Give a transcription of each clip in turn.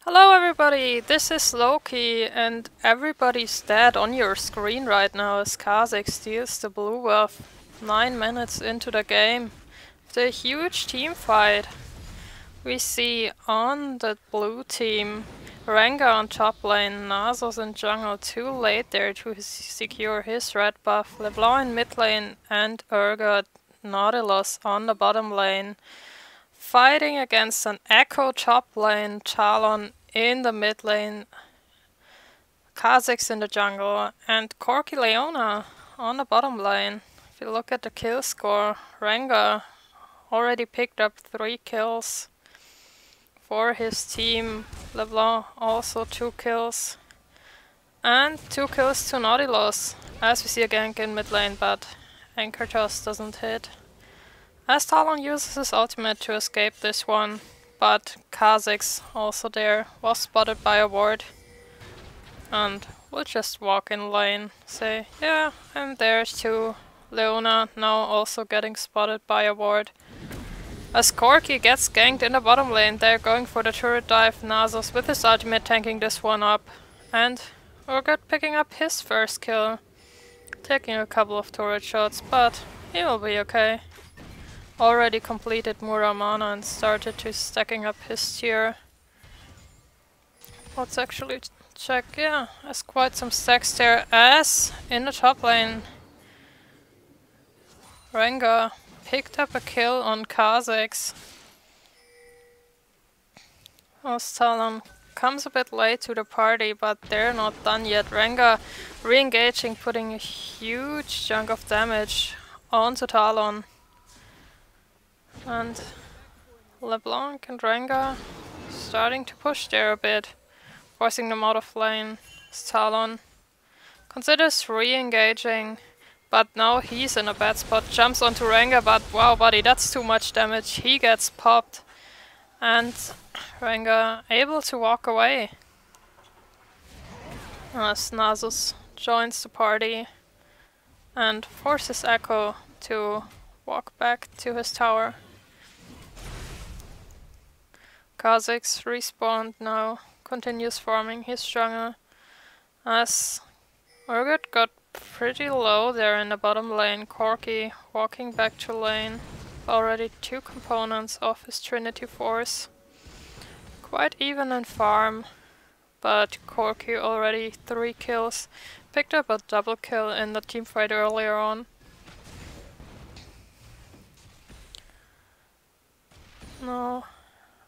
Hello everybody, this is Lhokî and everybody's dead on your screen right now as Kazakh steals the blue buff 9 minutes into the game. The huge team fight. We see on the blue team Rengar on top lane, Nasus in jungle, too late there to secure his red buff, LeBlanc in mid lane and Urgot Nautilus on the bottom lane. Fighting against an Echo top lane, Talon in the mid lane, Kazakhs in the jungle, and Corki Leona on the bottom lane. If you look at the kill score, Rengar already picked up 3 kills for his team. LeBlanc also 2 kills. And 2 kills to Nautilus, as we see a gank in mid lane, but Anchor just doesn't hit. As Talon uses his ultimate to escape this one, but Kazakhs also there, was spotted by a ward. And we'll just walk in lane, say, yeah, I'm there too. Leona now also getting spotted by a ward. As Corki gets ganked in the bottom lane, they're going for the turret dive, Nasus with his ultimate tanking this one up. And Urgot picking up his first kill. Taking a couple of turret shots, but he will be okay. Already completed Muramana and started to stacking up his tier. Let's actually check, yeah, has quite some stacks there, as in the top lane Rengar picked up a kill on Kazakhs. Talon comes a bit late to the party, but they're not done yet. Rengar re-engaging, putting a huge chunk of damage onto Talon. And LeBlanc and Rengar starting to push there a bit, forcing them out of lane. Talon considers re-engaging, but now he's in a bad spot, jumps onto Rengar, but wow buddy, that's too much damage, he gets popped. And Rengar able to walk away. As Nasus joins the party and forces Echo to walk back to his tower. Kazakhs respawned now, continues farming his jungle, as Urgot got pretty low there in the bottom lane. Corki walking back to lane, already 2 components of his Trinity Force. Quite even in farm, but Corki already 3 kills, picked up a double kill in the teamfight earlier on. No.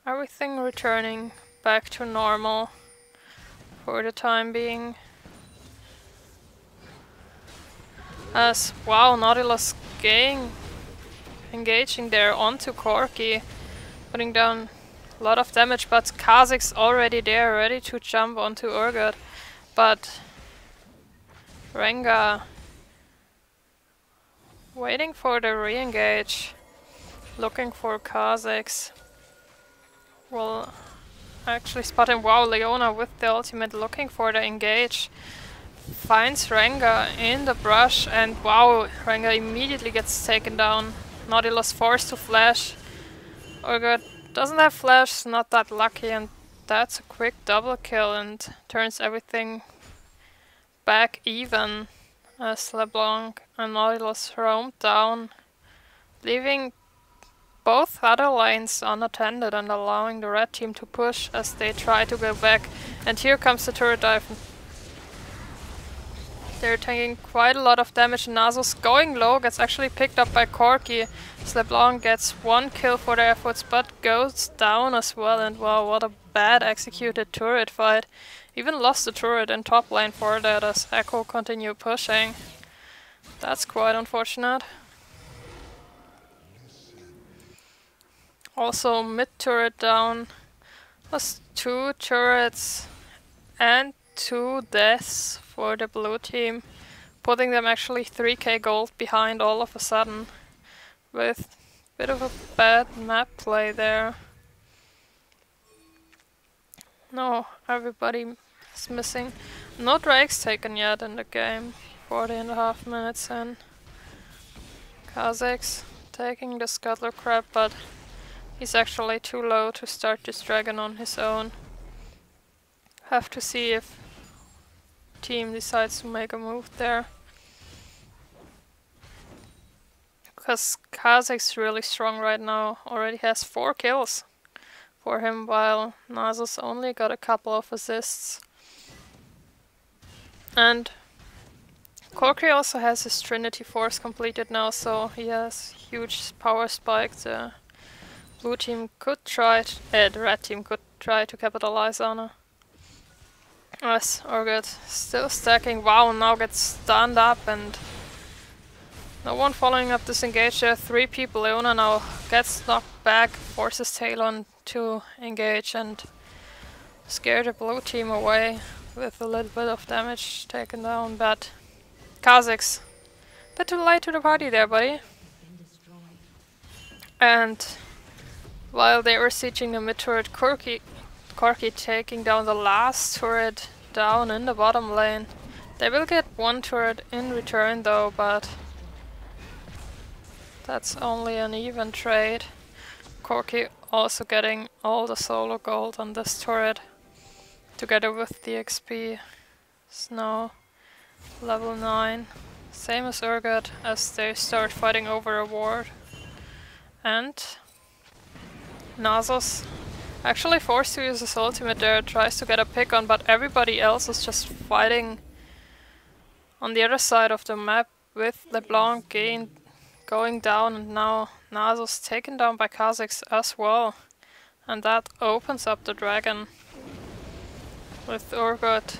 Everything returning back to normal for the time being. As wow, Nautilus engaging there onto Corki, putting down a lot of damage, but Kazakhs already there, ready to jump onto Urgot. But Rengar waiting for the re-engage, looking for Kazakhs. Will actually spot him. Wow, Leona with the ultimate looking for the engage. Finds Rengar in the brush, and wow, Rengar immediately gets taken down. Nautilus forced to flash. Urgot doesn't have flash, not that lucky, and that's a quick double kill and turns everything back even as LeBlanc and Nautilus roam down, leaving both other lanes unattended and allowing the red team to push as they try to go back. And here comes the turret dive. They're taking quite a lot of damage. Nasus going low, gets actually picked up by Corki. LeBlanc gets 1 kill for their efforts, but goes down as well. And wow, what a bad executed turret fight. Even lost the turret in top lane for that as Echo continue pushing. That's quite unfortunate. Also mid turret down, plus 2 turrets and 2 deaths for the blue team, putting them actually 3k gold behind all of a sudden, with a bit of a bad map play there. No, everybody is missing. No drakes taken yet in the game, 40.5 minutes in. Kazakhs taking the scuttler crab, but he's actually too low to start this dragon on his own. Have to see if team decides to make a move there. Because Kazak's really strong right now. Already has 4 kills for him, while Nasus only got a couple of assists. And Lhokî also has his Trinity Force completed now, so he has huge power spike. The blue team could try, the red team could try to capitalize on it. Yes, Urgot still stacking. Wow, now gets stunned up and no one following up this engage. There are 3 people. Leona now gets knocked back, forces Talon to engage and scare the blue team away with a little bit of damage taken down, but Kha'Zix, bit too late to the party there, buddy. And while they were sieging the mid turret, Lhokî taking down the last turret down in the bottom lane. They will get 1 turret in return though, but that's only an even trade. Lhokî also getting all the solo gold on this turret, together with the XP. Snow, level 9. Same as Urgot as they start fighting over a ward. And Nasus, actually forced to use his ultimate there, tries to get a pick on, but everybody else is just fighting on the other side of the map with LeBlanc going down, and now Nasus taken down by Kha'Zix as well. And that opens up the dragon, with Urgot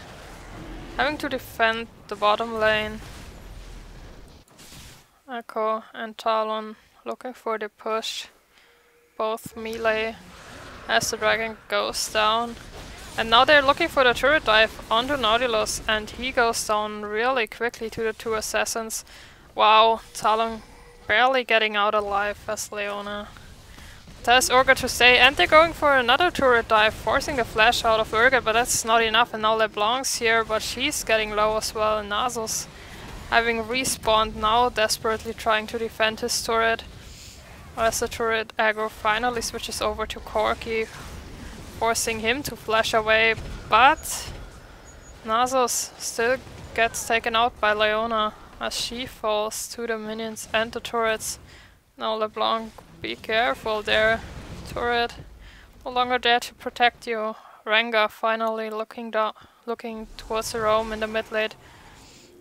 having to defend the bottom lane. Echo and Talon looking for the push, both melee as the dragon goes down. And now they're looking for the turret dive onto Nautilus, and he goes down really quickly to the 2 assassins. Wow, Talon barely getting out alive as Leona tells Urgot to stay, and they're going for another turret dive, forcing the flash out of Urgot, but that's not enough. And now LeBlanc's here, but she's getting low as well, and Nasus, having respawned, now desperately trying to defend his turret. As the turret aggro finally switches over to Lhokî, forcing him to flash away, but Nasus still gets taken out by Leona as she falls to the minions and the turrets. Now LeBlanc, be careful there. Turret no longer there to protect you. Rengar finally looking towards the roam in the mid lane,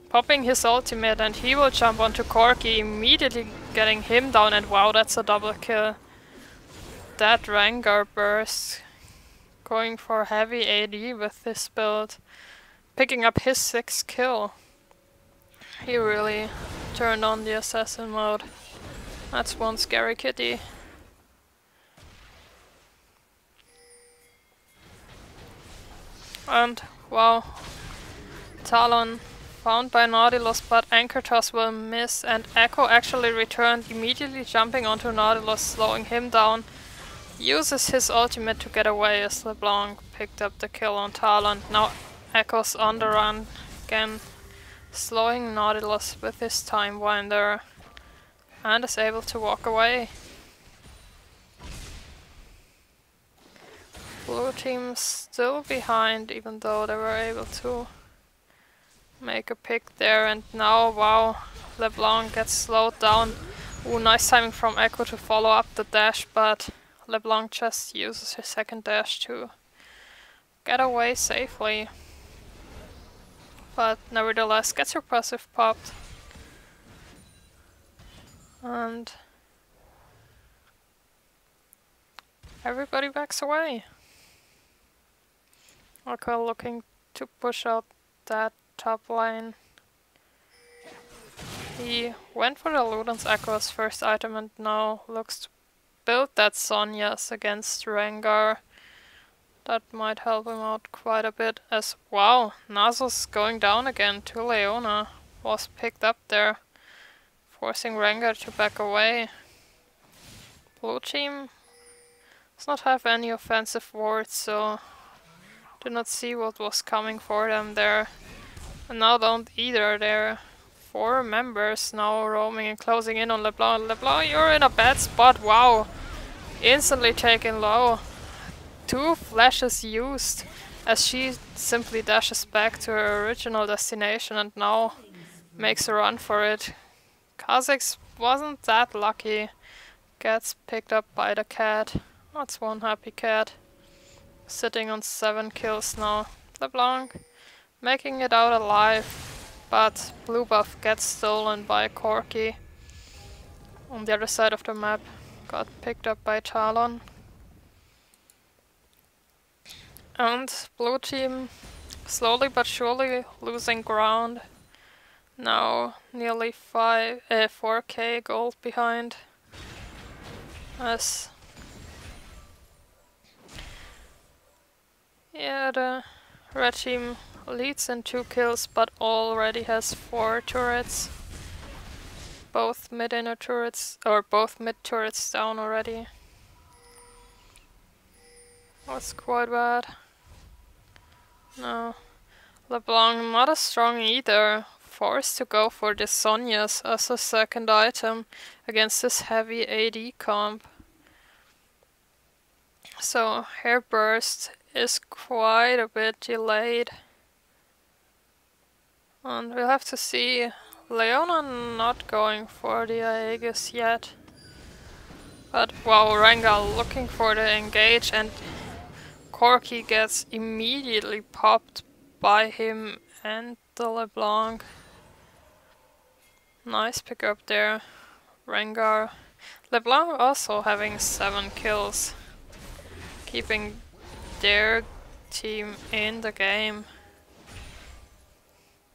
popping his ultimate, and he will jump onto Lhokî, immediately getting him down, and wow, that's a double kill. That Rengar burst, going for heavy AD with this build, picking up his 6th kill. He really turned on the assassin mode. That's one scary kitty. And wow, Talon found by Nautilus, but Anchor Toss will miss, and Echo actually returned, immediately jumping onto Nautilus, slowing him down. Uses his ultimate to get away as LeBlanc picked up the kill on Talon. Now Echo's on the run again, slowing Nautilus with his Time Winder, and is able to walk away. Blue team still behind, even though they were able to make a pick there, and now wow, LeBlanc gets slowed down. Ooh, nice timing from Echo to follow up the dash, but LeBlanc just uses his 2nd dash to get away safely. But nevertheless gets her passive popped. And everybody backs away. Echo looking to push out that top lane. He went for the Luden's Echo's first item and now looks to build that Sonya's against Rengar. That might help him out quite a bit as wow, Nasus going down again to Leona was picked up there, forcing Rengar to back away. Blue team does not have any offensive wards, so did not see what was coming for them there. And now don't either. There are 4 members now roaming and closing in on LeBlanc. LeBlanc, you're in a bad spot. Wow, instantly taken low. 2 flashes used as she simply dashes back to her original destination and now makes a run for it. Kha'Zix wasn't that lucky. Gets picked up by the cat. That's one happy cat. Sitting on 7 kills now. LeBlanc making it out alive, but blue buff gets stolen by Corki. On the other side of the map, got picked up by Talon. And blue team slowly but surely losing ground. Now nearly 4k gold behind. As yeah, the red team leads in 2 kills but already has 4 turrets. Both mid inner turrets, or both mid turrets down already. That's quite bad. No. LeBlanc not as strong either. Forced to go for the Sonias as a second item against this heavy AD comp. So Hair Burst is quite a bit delayed. And we'll have to see. Leona not going for the Aegis yet. But wow, Rengar looking for the engage and Corki gets immediately popped by him and the LeBlanc. Nice pickup there, Rengar. LeBlanc also having 7 kills, keeping their team in the game.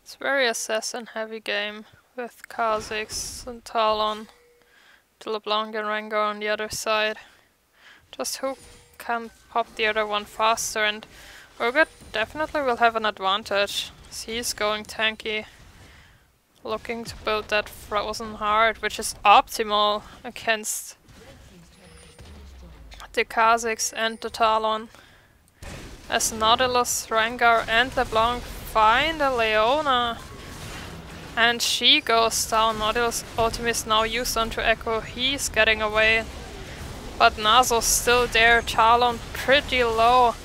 It's very assassin heavy game with Kha'Zix and Talon, the LeBlanc and Rengar on the other side. Just who can pop the other one faster, and Urgot definitely will have an advantage as he's going tanky. Looking to build that frozen heart, which is optimal against the Kha'Zix and the Talon. As Nautilus, Rengar and LeBlanc find a Leona. And she goes down. Nautilus ultimate is now used onto Echo. He's getting away. But Nazo's still there. Talon pretty low.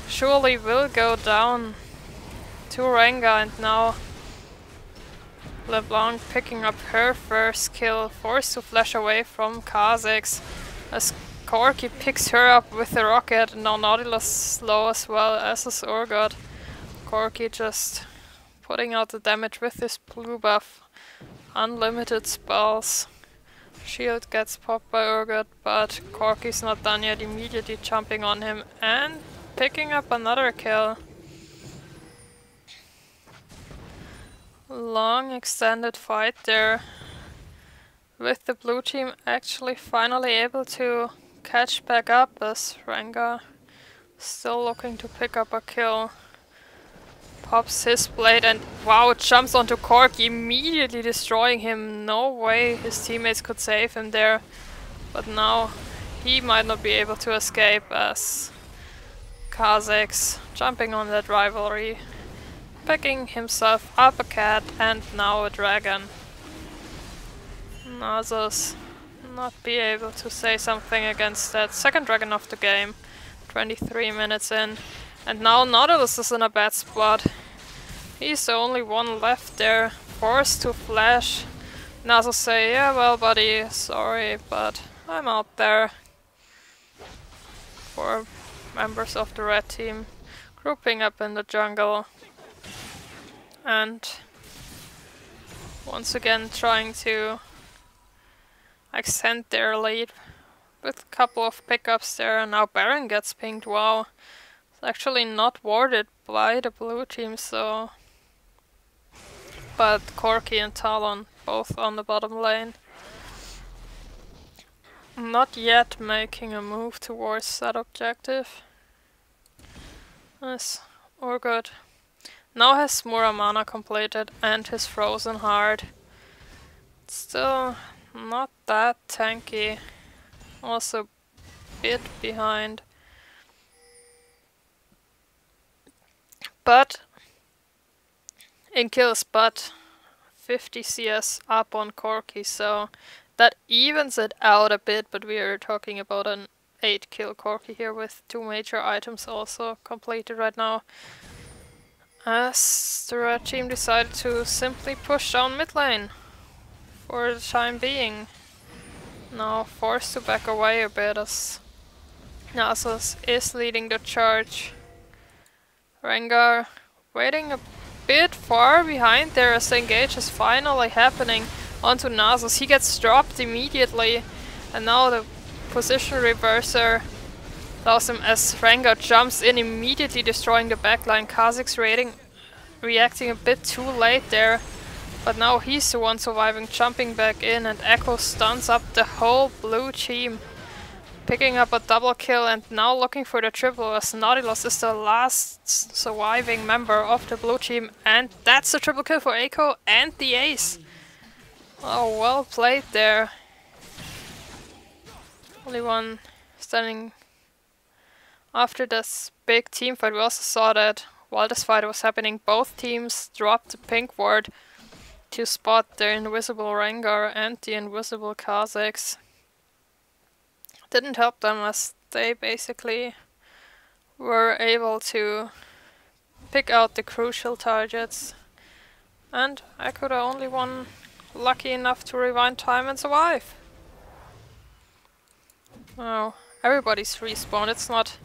Surely will go down to Rengar, and now LeBlanc picking up her first kill, forced to flash away from Kha'Zix as Corki picks her up with the rocket, and now Nautilus slow as well as is Urgot. Corki just putting out the damage with his blue buff. Unlimited spells. Shield gets popped by Urgot, but Corki's not done yet, immediately jumping on him and picking up another kill. Long extended fight there, with the blue team actually finally able to catch back up as Rengar still looking to pick up a kill. Pops his blade and wow, jumps onto Corki, immediately destroying him. No way his teammates could save him there, but now he might not be able to escape as Kha'Zix jumping on that rivalry. Picking himself up a cat and now a dragon. Nasus not be able to say something against that second dragon of the game. 23 minutes in. And now Nautilus is in a bad spot. He's the only one left there. Forced to flash. Nasus say, yeah well buddy, sorry, but I'm out there. 4 members of the red team grouping up in the jungle. And once again trying to extend their lead with a couple of pickups there, and now Baron gets pinged. Wow, it's actually not warded by the blue team, so but Corki and Talon both on the bottom lane. Not yet making a move towards that objective. Nice, or good. Now has Mura mana completed and his frozen heart. Still not that tanky. Also a bit behind. But in kills, but 50 CS up on Corki, so that evens it out a bit, but we are talking about an 8 kill Corki here with 2 major items also completed right now. As the red team decided to simply push down mid lane for the time being. Now forced to back away a bit as Nasus is leading the charge. Rengar waiting a bit far behind there as the engage is finally happening onto Nasus. He gets dropped immediately, and now the position reverser allows him as Rengar jumps in, immediately destroying the backline. Kha'Zix reacting a bit too late there, but now he's the one surviving, jumping back in, and Echo stuns up the whole blue team, picking up a double kill and now looking for the triple as Nautilus is the last surviving member of the blue team, and that's the triple kill for Echo and the ace. Oh, well played there. Only one standing after this big team fight. We also saw that while this fight was happening, both teams dropped the pink ward to spot the invisible Rengar and the invisible Kha'Zix. Didn't help them as they basically were able to pick out the crucial targets, and Echo the only one lucky enough to rewind time and survive. Now everybody's respawned. It's not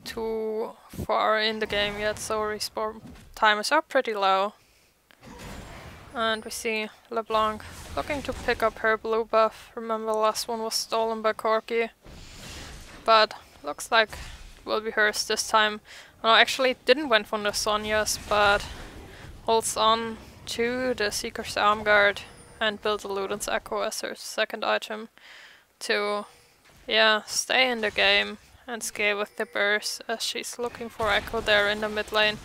too far in the game yet, so respawn timers are pretty low. And we see LeBlanc looking to pick up her blue buff. Remember, the last one was stolen by Corki, but looks like it will be hers this time. No, actually it didn't went from the Sonya's, but holds on to the Seeker's Arm Guard and builds a Luden's Echo as her second item to, yeah, stay in the game and scale with the burst as she's looking for Echo there in the mid lane.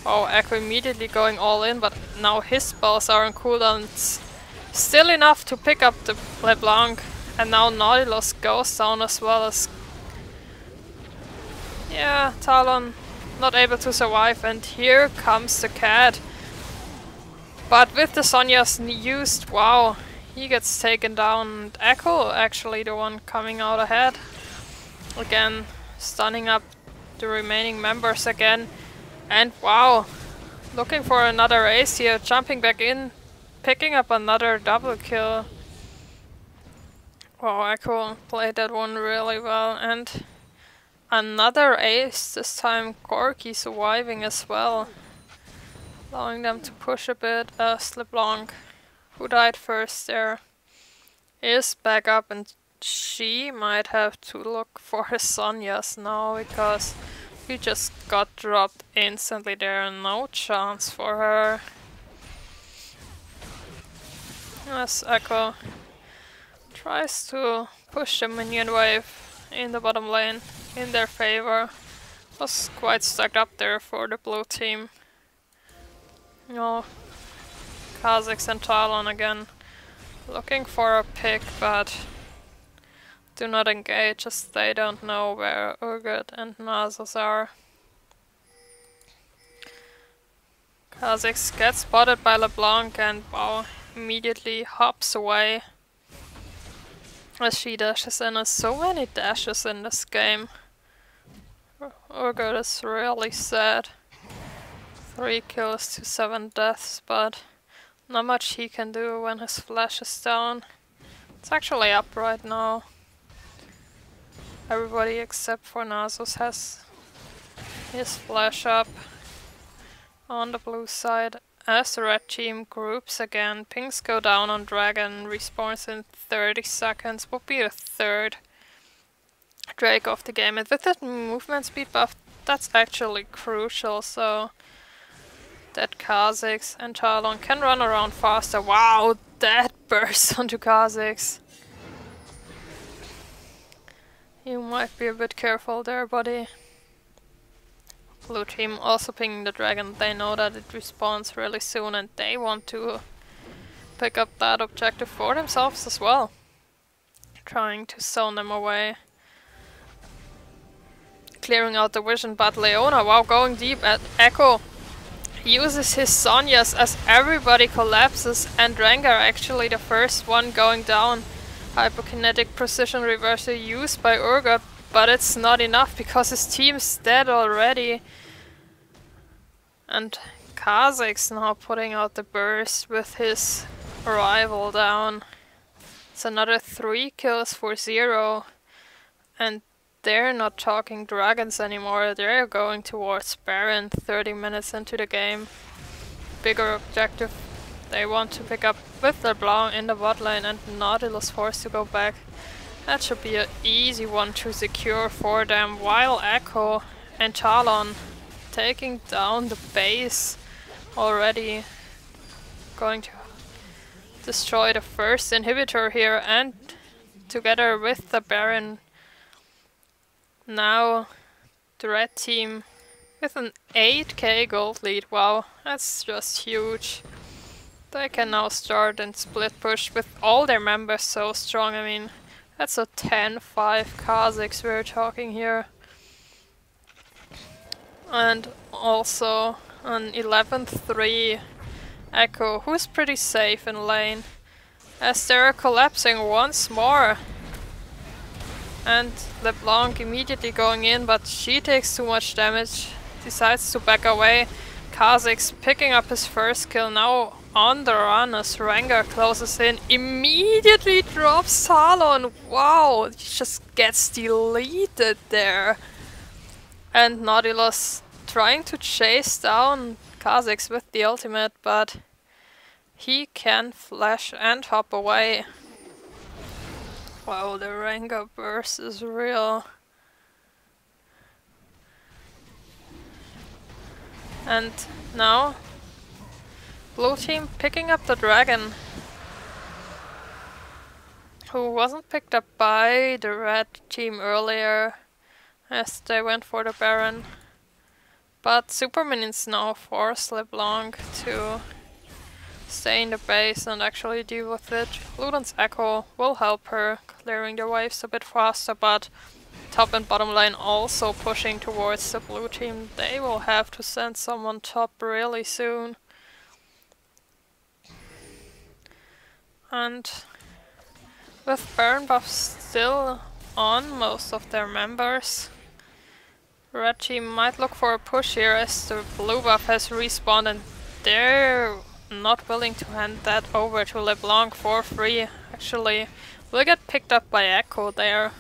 Oh, Echo immediately going all in, but now his spells are on cooldown. It's still enough to pick up the LeBlanc, and now Nautilus goes down as well as... yeah, Talon not able to survive, and here comes the cat. But with the Sonya's used, wow, he gets taken down, and Echo actually the one coming out ahead. Again, stunning up the remaining members again. And wow, looking for another ace here, jumping back in, picking up another double kill. Wow, Echo played that one really well, and another ace, this time Corki surviving as well, allowing them to push a bit as LeBlanc, who died first there, is back up, and she might have to look for her Sonya's now, because we just got dropped instantly there, no chance for her. As Echo tries to push the minion wave in the bottom lane in their favor. Was quite stacked up there for the blue team. No, Kha'Zix and Talon again looking for a pick, but do not engage as they don't know where Urgot and Nasus are. Kha'Zix gets spotted by LeBlanc and wow, immediately hops away as she dashes in. There's so many dashes in this game. Urgot is really sad. 3 kills to 7 deaths, but not much he can do when his flash is down. It's actually up right now. Everybody except for Nasus has his flash up on the blue side. As the red team groups again, pings go down on Dragon, respawns in 30 seconds, will be the third Drake of the game. And with that movement speed buff, that's actually crucial, so that Kha'Zix and Talon can run around faster. Wow, that burst onto Kha'Zix. You might be a bit careful there, buddy. Blue team also pinging the dragon. They know that it respawns really soon and they want to pick up that objective for themselves as well. Trying to zone them away. Clearing out the vision, but Leona, wow, going deep at Echo. Uses his Sonya's as everybody collapses, and Rengar actually the first one going down. Hyperkinetic precision reversal used by Urgot, but it's not enough because his team's dead already. And Kha'Zix's now putting out the burst with his rival down. It's another 3 kills for 0. And they're not talking dragons anymore, they're going towards Baron 30 minutes into the game. Bigger objective they want to pick up with LeBlanc in the bot lane, and Nautilus forced to go back. That should be an easy one to secure for them, while Echo and Talon taking down the base already. Going to destroy the first inhibitor here, and together with the Baron, now the red team with an 8k gold lead. Wow, that's just huge. They can now start and split push with all their members so strong. I mean, that's a 10-5 Kha'Zix we're talking here. And also an 11-3 Echo, who's pretty safe in lane, as they're collapsing once more. And LeBlanc immediately going in, but she takes too much damage, decides to back away. Kha'Zix picking up his first kill now on the run as Rengar closes in, immediately drops Talon. Wow, he just gets deleted there. And Nautilus trying to chase down Kha'Zix with the ultimate, but he can flash and hop away. Wow, the Rengar burst is real. And now, blue team picking up the dragon, who wasn't picked up by the red team earlier, as they went for the Baron. But super minions now force LeBlanc to stay in the base and actually deal with it. Luden's Echo will help her, clearing the waves a bit faster, but top and bottom lane also pushing towards the blue team. They will have to send someone top really soon. And with Baron buff still on most of their members, red team might look for a push here as the blue buff has respawned, and they're not willing to hand that over to LeBlanc for free. Actually, will get picked up by Echo there.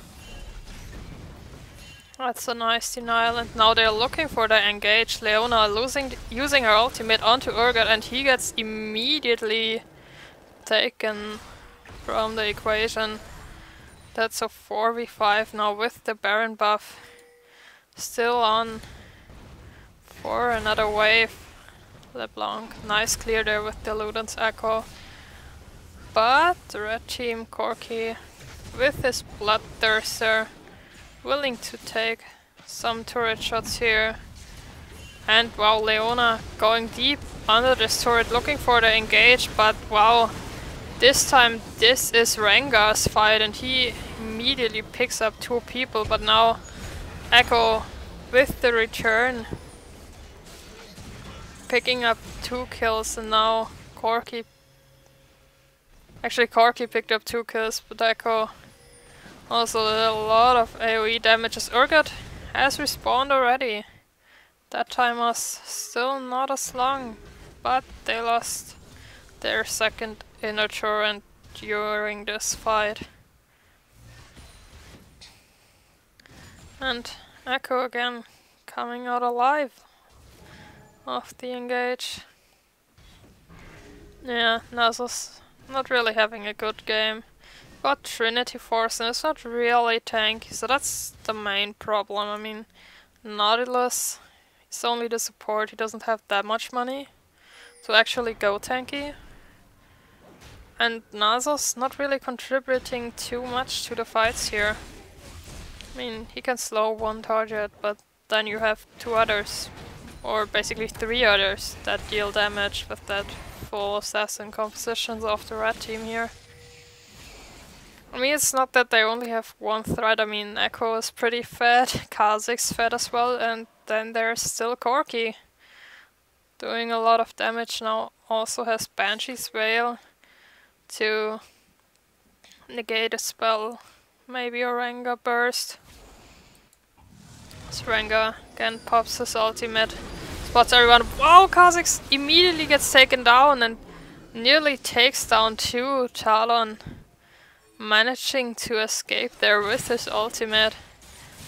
That's a nice denial, and now they're looking for the engage. Leona using her ultimate onto Urgot, and he gets immediately taken from the equation. That's a 4v5 now with the Baron buff still on for another wave. LeBlanc, nice clear there with the Luden's Echo. But the red team, Corki, with his Bloodthirster, willing to take some turret shots here. And wow, Leona going deep under this turret, looking for the engage, but wow, this time this is Rengar's fight, and he immediately picks up 2 people, but now Echo with the return, picking up 2 kills, and now Corki. Actually, Corki picked up 2 kills, but Echo also did a lot of AoE damage as Urgot has respawned already. That time was still not as long, but they lost their second inner turret during this fight. And Echo again coming out alive of the engage. Yeah, Nasus not really having a good game. Got Trinity Force and it's not really tanky, so that's the main problem. I mean, Nautilus is only the support, he doesn't have that much money to actually go tanky. And Nasus not really contributing too much to the fights here. I mean, he can slow 1 target, but then you have 2 others, or basically 3 others, that deal damage with that full assassin compositions of the red team here. I mean, it's not that they only have 1 threat. I mean, Echo is pretty fed, Kha'Zix fed as well, and then there's still Corki doing a lot of damage now. Also has Banshee's Veil to negate a spell, maybe a Rengar burst. Rengar again pops his ultimate. Spots everyone. Wow, Kha'Zix immediately gets taken down and nearly takes down 2 Talon. Managing to escape there with his ultimate.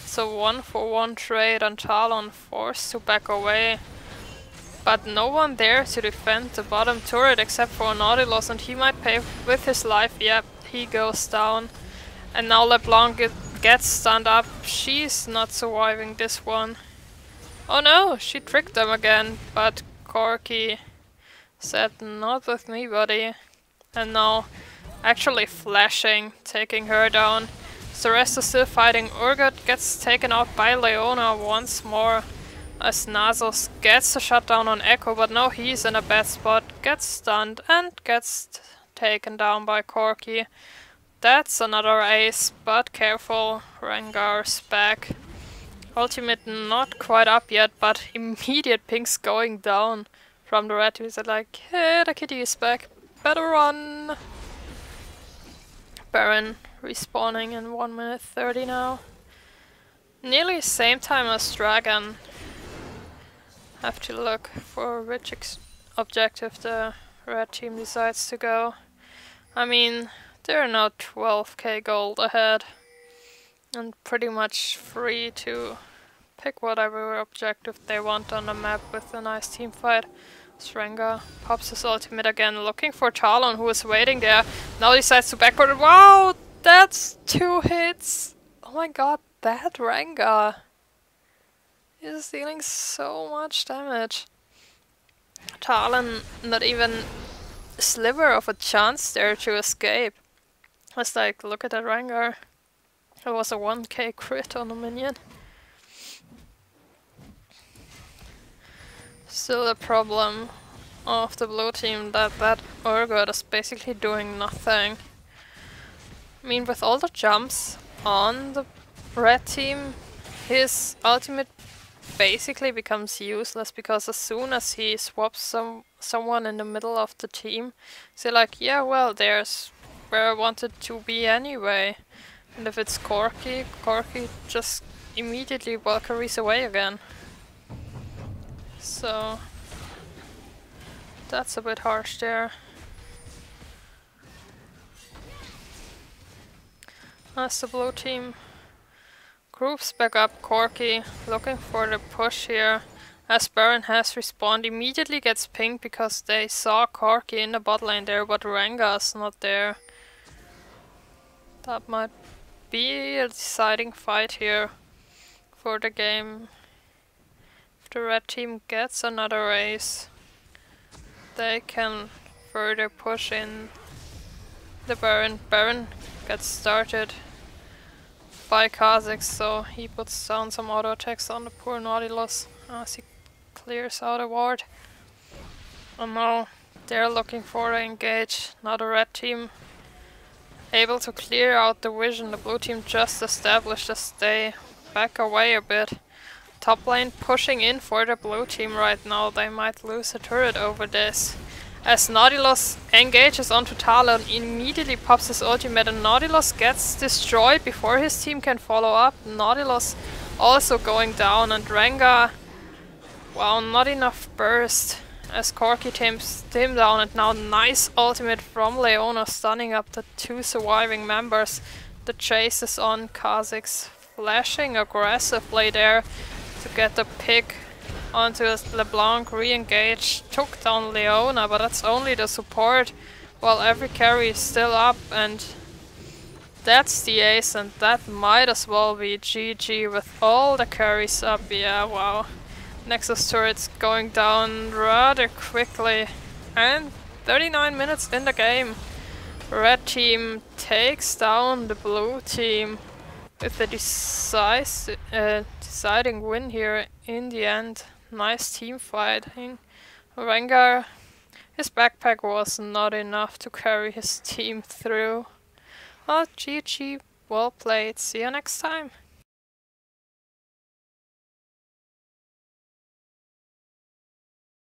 So 1-for-1 trade on Talon, forced to back away. But no one there to defend the bottom turret except for Nautilus, and he might pay with his life. Yep, he goes down. And now LeBlanc gets stunned up. She's not surviving this one. Oh no, she tricked them again, but Corki said not with me, buddy. And now actually flashing, taking her down. So the rest is still fighting. Urgot gets taken out by Leona once more as Nasus gets a shutdown on Echo, but now he's in a bad spot, gets stunned and gets taken down by Corki. That's another ace, but careful, Rengar's back. Ultimate not quite up yet, but immediate pings going down from the red team. Is like, hey, the kitty is back, better run! Baron respawning in 1 minute 30 now. Nearly same time as Dragon. Have to look for which objective the red team decides to go. I mean, they're now 12k gold ahead and pretty much free to pick whatever objective they want on the map with a nice team fight. Rengar pops his ultimate again, looking for Talon, who is waiting there. Now decides to backward. Wow, that's 2 hits! Oh my god, that Rengar is dealing so much damage. Talon not even a sliver of a chance there to escape. It's like, look at that Rengar. It was a 1k crit on a minion. Still a problem of the blue team that Urgot is basically doing nothing. I mean, with all the jumps on the red team, his ultimate basically becomes useless, because as soon as he swaps someone in the middle of the team, they're like, yeah, well, there's where I wanted to be anyway. And if it's Corki, Corki just immediately Valkyrie's away again. So that's a bit harsh there. As the blue team groups back up, Corki looking for the push here. As Baron has respawned, immediately gets pinged because they saw Corki in the bot lane there, but Rengar's not there. That might be a deciding fight here for the game. If the red team gets another ace, they can further push in the Baron. Baron gets started by Kha'Zix, so he puts down some auto attacks on the poor Nautilus as he clears out a ward. And now they're looking for the engage. Now the red team able to clear out the vision. The blue team just established a stay. Back away a bit. Top lane pushing in for the blue team right now. They might lose a turret over this. As Nautilus engages onto Talon, immediately pops his ultimate, and Nautilus gets destroyed before his team can follow up. Nautilus also going down, and Rengar, wow, not enough burst as Corki tames him down, and now nice ultimate from Leona, stunning up the 2 surviving members. The chase is on. Kha'Zix flashing aggressively there to get the pick onto LeBlanc, re-engage, took down Leona, but that's only the support, while every carry is still up, and that's the ace, and that might as well be GG with all the carries up. Yeah, wow. Nexus turret's going down rather quickly, and 39 minutes in the game. Red team takes down the blue team with a deciding win here in the end. Nice team fighting. Rengar, his backpack was not enough to carry his team through. Well, GG, well played. See you next time.